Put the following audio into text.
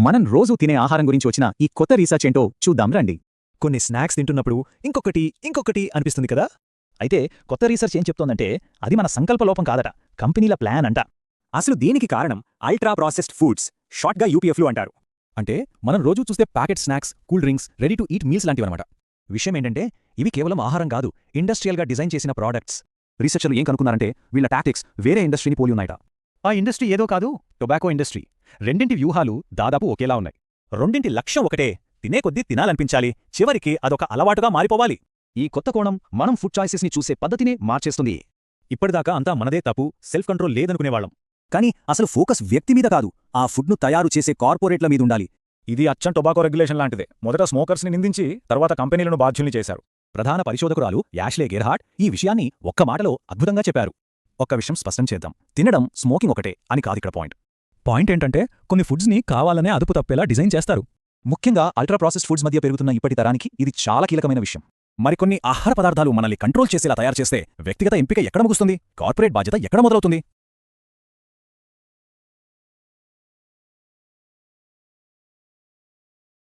మనం రోజూ తినే ఆహారం గురించి వచ్చిన ఈ కొత్త రీసెర్చ్ ఏంటో చూద్దాం రండి. కొన్ని స్నాక్స్ తింటున్నప్పుడు ఇంకొకటి అనిపిస్తుంది కదా. అయితే కొత్త రీసెర్చ్ ఏం చెప్తోందంటే అది మన సంకల్పలోపం కాదట, కంపెనీల ప్లాన్ అంట. అసలు దీనికి కారణం అల్ట్రా ప్రాసెస్డ్ ఫుడ్స్, షార్ట్గా యూపీఎఫ్లు అంటారు. అంటే మనం రోజూ చూస్తే packet snacks, cool drinks, ready to eat meals లాంటివన్నమాట. విషయం ఏంటంటే ఇవి కేవలం ఆహారం కాదు, ఇండస్ట్రియల్గా డిజైన్ చేసిన ప్రోడక్ట్స్. రీసెర్చర్లు ఏం కనుక్కున్నారంటే వీళ్ళ టాక్టిక్స్ వేరే ఇండస్ట్రీని పోలి ఉన్నాయట. ఆ ఇండస్ట్రీ ఏదో కాదు, టొబాకో ఇండస్ట్రీ. రెండింటి వ్యూహాలు దాదాపు ఒకేలా ఉన్నాయి. రెండింటి లక్ష్యం ఒకటే, తినే కొద్దీ తినాలనిపించాలి, చివరికి అదొక అలవాటుగా మారిపోవాలి. ఈ కొత్త కోణం మనం ఫుడ్ చాయిసెస్ని చూసే పద్ధతినే మార్చేస్తుంది. ఇప్పటిదాకా అంతా మనదే తప్పు, సెల్ఫ్ కంట్రోల్ లేదనుకునేవాళ్ళం. కానీ అసలు ఫోకస్ వ్యక్తి మీద కాదు, ఆ ఫుడ్ను తయారు చేసే కార్పొరేట్ల మీదుండాలి. ఇది అచ్చం టొబాకో రెగ్యులేషన్ లాంటిదే. మొదట స్మోకర్స్ని నిందించి తర్వాత కంపెనీలను బాధ్యుల్ని చేశారు. ప్రధాన పరిశోధకురాలు యాష్లే గెర్హార్డ్ ఈ విషయాన్ని ఒక్క మాటలో అద్భుతంగా చెప్పారు. ఒక్క విషయం స్పష్టం చేద్దాం, తినడం, స్మోకింగ్ ఒకటే అని కాదిక్కడ పాయింట్. పాయింట్ ఏంటంటే కొన్ని ఫుడ్స్ని కావాలనే అదుపు తప్పేలా డిజైన్ చేస్తారు. ముఖ్యంగా అల్ట్రా ప్రాసెస్డ్ ఫుడ్స్ మధ్య పెరుగుతున్న ఇప్పటి తరానికి ఇది చాలా కీలకమైన విషయం. మరికొన్ని ఆహార పదార్థాలు మనల్ని కంట్రోల్ చేసేలా తయారు చేస్తే వ్యక్తిగత ఎంపిక ఎక్కడ ముగుస్తుంది, కార్పొరేట్ బాధ్యత ఎక్కడ మొదలవుతుంది?